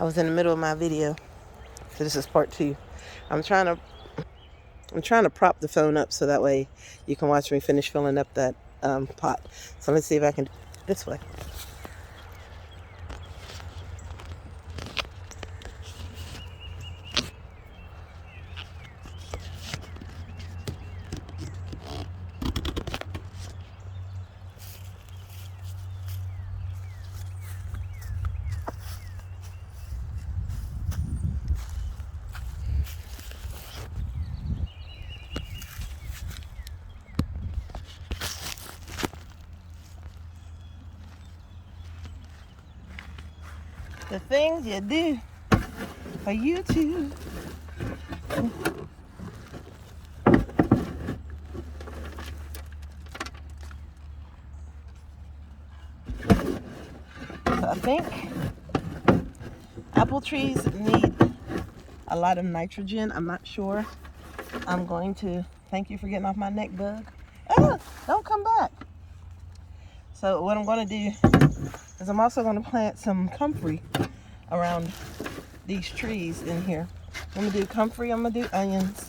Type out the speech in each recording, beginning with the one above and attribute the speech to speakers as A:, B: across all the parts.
A: I was in the middle of my video, so this is part 2. I'm trying to prop the phone up so that way you can watch me finish filling up that pot. So let's see if I can do it this way. The things you do for YouTube. So I think apple trees need a lot of nitrogen. I'm not sure. I'm going to, thank you for getting off my neck, bug. Ah, don't come back. So what I'm going to do is I'm also going to plant some comfrey around these trees in here. I'm going to do comfrey, I'm going to do onions,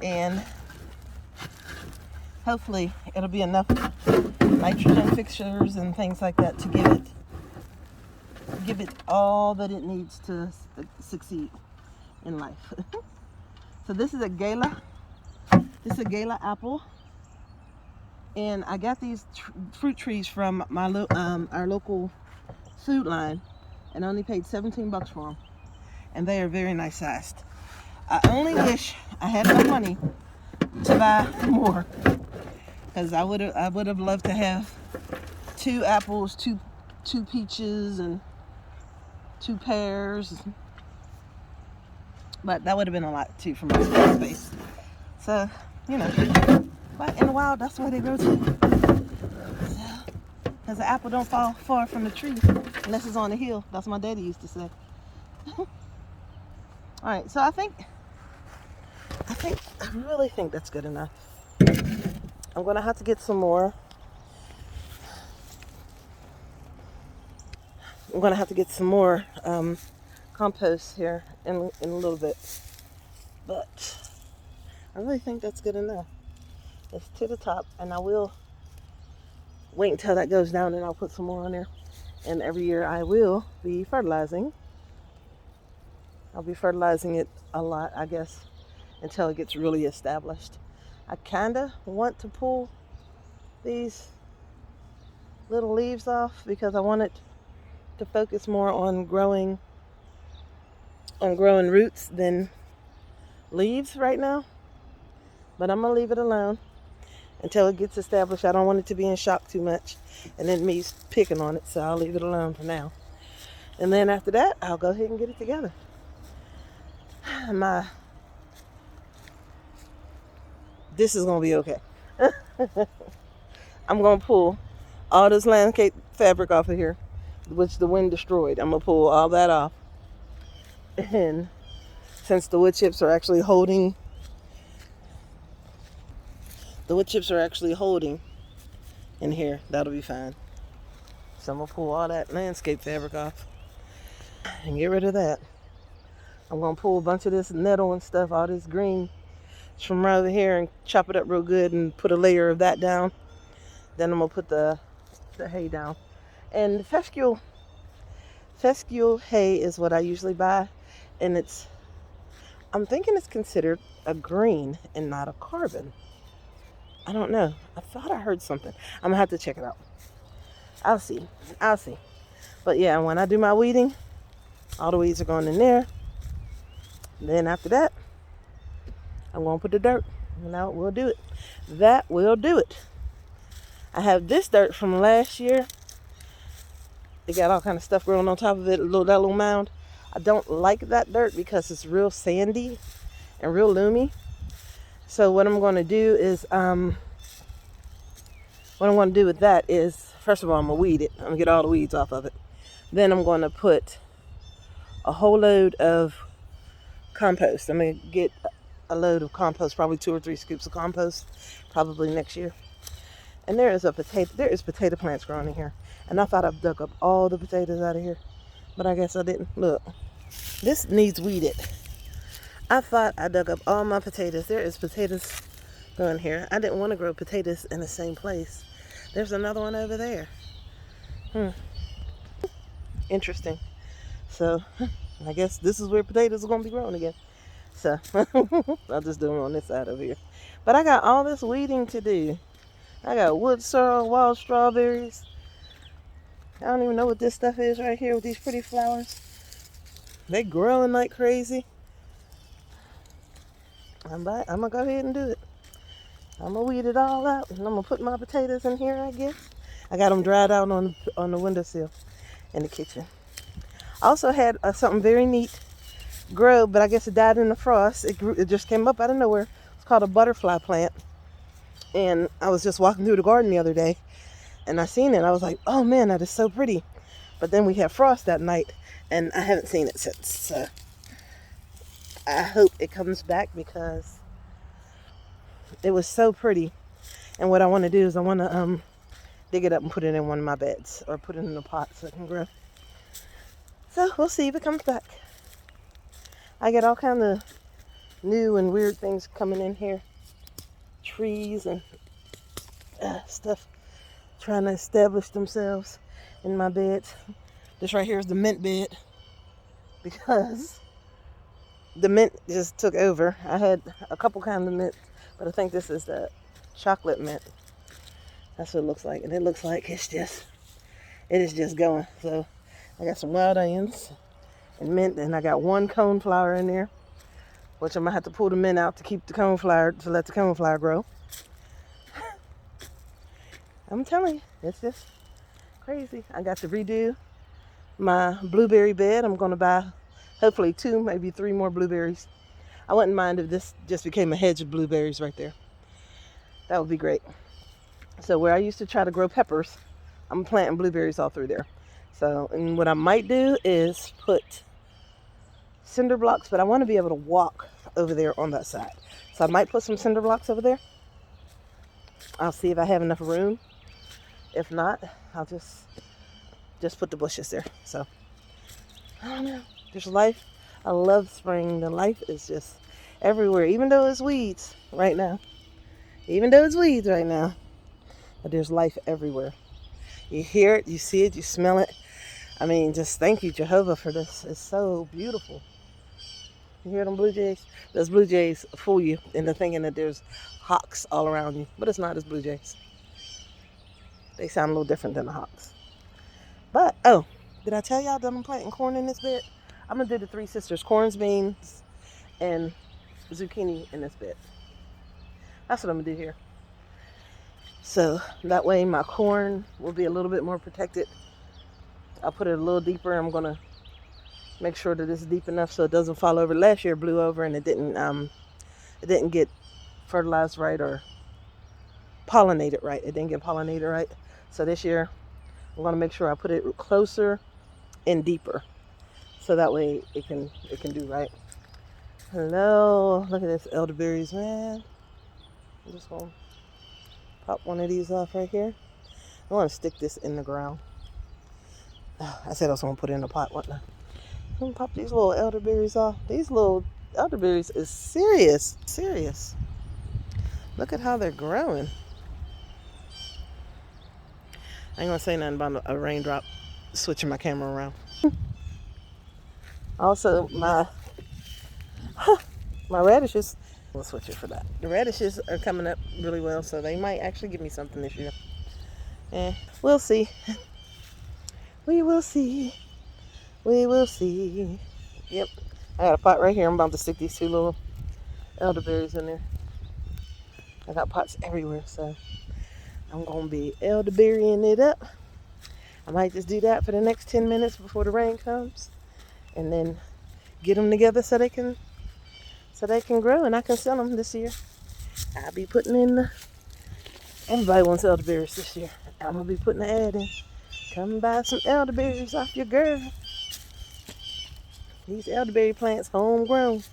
A: and hopefully it'll be enough nitrogen fixtures and things like that to give it all that it needs to succeed in life. So this is a Gala. This is a Gala apple, and I got these fruit trees from my our local food line, and I only paid 17 bucks for them, and they are very nice sized. I only wish I had enough money to buy more, because I would have loved to have 2 apples, two peaches, and 2 pears, but that would have been a lot too for my space. So, you know, but in the wild, that's where they grow too. Because the apple don't fall far from the tree unless it's on the hill. That's what my daddy used to say. All right, so I really think that's good enough. I'm gonna have to get some more. I'm gonna have to get some more compost here in a little bit, but I really think that's good enough. It's to the top, and I will wait until that goes down, and I'll put some more on there. And every year I will be fertilizing. I'll be fertilizing it a lot, I guess, until it gets really established. I kinda want to pull these little leaves off because I want it to focus more on growing roots than leaves right now. But I'm gonna leave it alone until it gets established. I don't want it to be in shock too much and then me picking on it, so I'll leave it alone for now. And then after that, I'll go ahead and get it together. This is gonna be okay. I'm gonna pull all this landscape fabric off of here, which the wind destroyed. I'm gonna pull all that off. And since the wood chips are actually holding in here, that'll be fine. So I'm gonna pull all that landscape fabric off and get rid of that. I'm gonna pull a bunch of this nettle and stuff, all this green from right over here, and chop it up real good and put a layer of that down. Then I'm gonna put the hay down. And fescue hay is what I usually buy, and I'm thinking it's considered a green and not a carbon. I don't know. I thought I heard something. I'm gonna have to check it out. I'll see. But yeah, when I do my weeding, all the weeds are going in there. Then after that, I'm gonna put the dirt. Now we'll do it. That will do it. I have this dirt from last year. It got all kind of stuff growing on top of it, that little mound. I don't like that dirt because it's real sandy and real loomy. So what I'm going to do is, with that is, first of all, I'm going to weed it. I'm going to get all the weeds off of it. Then I'm going to put a whole load of compost. I'm going to get a load of compost, probably 2 or 3 scoops of compost, probably next year. And there is potato plants growing in here. And I thought I've dug up all the potatoes out of here, but I guess I didn't. Look. This needs weeded. I thought I dug up all my potatoes. There is potatoes growing here. I didn't want to grow potatoes in the same place. There's another one over there. Interesting. So I guess this is where potatoes are going to be growing again. So I'll just do them on this side over here. But I got all this weeding to do. I got wood sorrel, wild strawberries. I don't even know what this stuff is right here with these pretty flowers. They growing like crazy. I'm going to go ahead and do it. I'm going to weed it all out. And I'm going to put my potatoes in here, I guess. I got them dried out on the windowsill in the kitchen. I also had something very neat grow, but I guess it died in the frost. It just came up out of nowhere. It's called a butterfly plant. And I was just walking through the garden the other day, and I seen it. I was like, oh man, that is so pretty. But then we had frost that night, and I haven't seen it since. So I hope it comes back because it was so pretty. And what I want to do is I want to dig it up and put it in one of my beds, or put it in a pot so it can grow. So we'll see if it comes back. I get all kind of new and weird things coming in here. Trees and stuff trying to establish themselves in my beds. This right here is the mint bed because the mint just took over. I had a couple kinds of mint, but I think this is the chocolate mint. That's what it looks like. And it looks like it is just going. So I got some wild onions and mint, and I got one coneflower in there, which I'm gonna have to pull the mint out to keep the coneflower, to let the coneflower grow. I'm telling you, it's just crazy. I got to redo my blueberry bed. I'm gonna buy hopefully 2, maybe 3 more blueberries. I wouldn't mind if this just became a hedge of blueberries right there. That would be great. So where I used to try to grow peppers, I'm planting blueberries all through there. So, and what I might do is put cinder blocks, but I want to be able to walk over there on that side. So I might put some cinder blocks over there. I'll see if I have enough room. If not, I'll just put the bushes there. So I don't know. There's life. I love spring. The life is just everywhere, even though it's weeds right now. But there's life everywhere. You hear it, you see it, you smell it. I mean, just thank you, Jehovah, for this. It's so beautiful. You hear them blue jays? Those blue jays fool you into thinking that there's hawks all around you, but it's not. It's blue jays. They sound a little different than the hawks. But, oh, did I tell y'all that I'm planting corn in this bed? I'm going to do the 3 sisters, corns, beans, and zucchini in this bed. That's what I'm going to do here. So that way my corn will be a little bit more protected. I'll put it a little deeper. I'm going to make sure that it's deep enough so it doesn't fall over. Last year it blew over and it didn't get fertilized right or pollinated right. It didn't get pollinated right. So this year I'm going to make sure I put it closer and deeper so that way it can do right. Hello, look at this elderberries, man. I'm just going to pop one of these off right here. I want to stick this in the ground. I said I was going to put it in a pot, whatnot. I'm going to pop these little elderberries off. These little elderberries is serious. Look at how they're growing. I ain't going to say nothing about a raindrop switching my camera around. Also, my radishes, we'll switch it for that. The radishes are coming up really well, so they might actually give me something this year. We'll see. We will see. Yep. I got a pot right here. I'm about to stick these 2 little elderberries in there. I got pots everywhere, so I'm going to be elderberrying it up. I might just do that for the next 10 minutes before the rain comes, and then get them together so they can grow and I can sell them this year. I'll be putting in everybody wants elderberries this year. I'm going to be putting an ad in. Come buy some elderberries off your girl. These elderberry plants homegrown.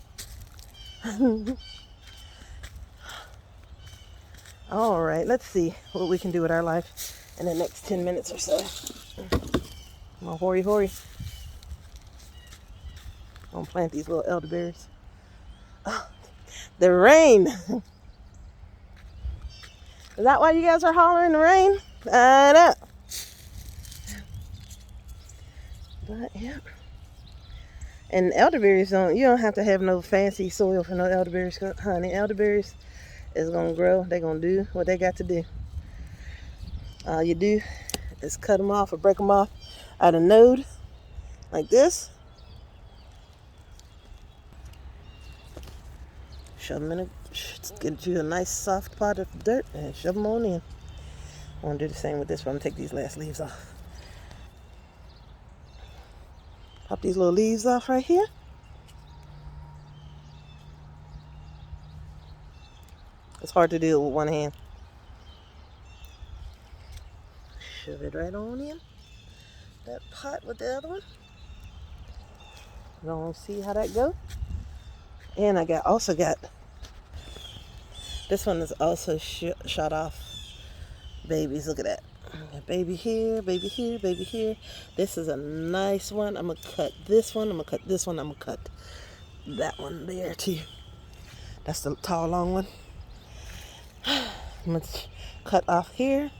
A: All right, let's see what we can do with our life in the next 10 minutes or so. Come on, hurry. I'm gonna plant these little elderberries. Oh, the rain. Is that why you guys are hollering the rain? I know. But yeah. And elderberries you don't have to have no fancy soil for no elderberries, honey. Elderberries is gonna grow. They're gonna do what they got to do. All you do is cut them off or break them off at a node like this. Shove them in get you a nice soft pot of dirt and shove them on in. I'm gonna do the same with this one. I'm gonna take these last leaves off. Pop these little leaves off right here. It's hard to do with one hand. Shove it right on in that pot with the other one. Gonna see how that goes. And I also got this one is also shot off babies. Look at that. Baby here, baby here, baby here. This is a nice one. I'm gonna cut this one. I'm gonna cut this one. I'm gonna cut that one there too. That's the tall, long one. I'm gonna cut off here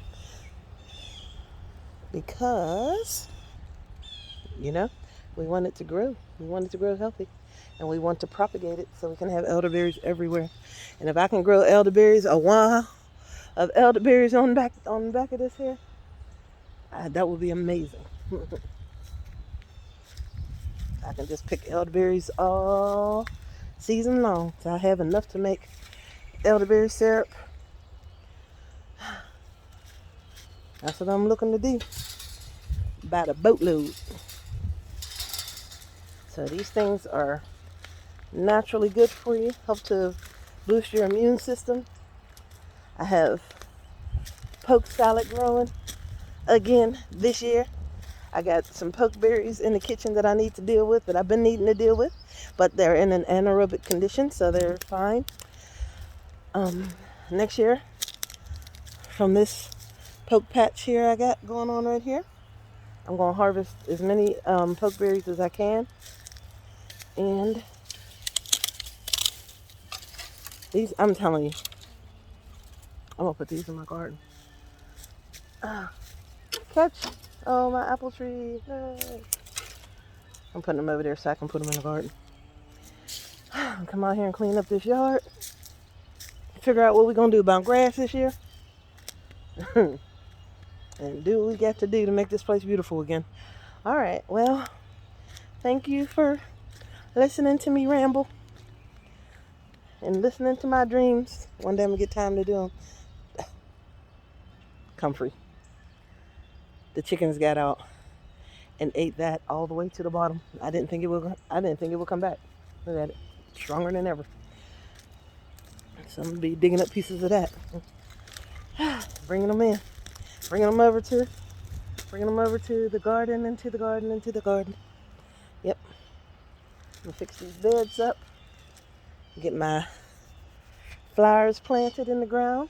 A: because, you know, we want it to grow. We want it to grow healthy. And we want to propagate it so we can have elderberries everywhere. And if I can grow elderberries, a wall of elderberries on the back of this here, that would be amazing. I can just pick elderberries all season long. So I have enough to make elderberry syrup. That's what I'm looking to do. By the boatload. So these things are naturally good for you, help to boost your immune system. I have poke salad growing again this year. I got some pokeberries in the kitchen that I need to deal with, that I've been needing to deal with, but they're in an anaerobic condition, so they're fine. Next year, from this poke patch here I got going on right here, I'm going to harvest as many pokeberries as I can. And these, I'm telling you, I'm going to put these in my garden. Catch. Oh, my apple tree. No. I'm putting them over there so I can put them in the garden. Come out here and clean up this yard. Figure out what we're going to do about grass this year. And do what we got to do to make this place beautiful again. All right. Well, thank you for listening to me ramble. And listening to my dreams. One day I'm going to get time to do them. Comfrey. The chickens got out and ate that all the way to the bottom. I didn't think it would come back. Look at it. Stronger than ever. So I'm going to be digging up pieces of that. Bringing them in. Bringing them over to the garden, into the garden. Yep. I'm going to fix these beds up. Get my flowers planted in the ground.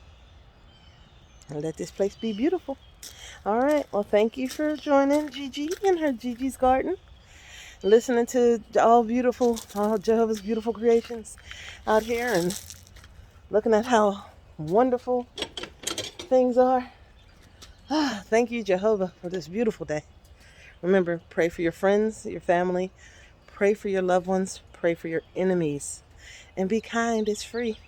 A: And let this place be beautiful. All right. Well, thank you for joining Gigi in her Gigi's garden. Listening to all Jehovah's beautiful creations out here and looking at how wonderful things are. Thank you, Jehovah, for this beautiful day. Remember, pray for your friends, your family. Pray for your loved ones. Pray for your enemies. And be kind. It's free.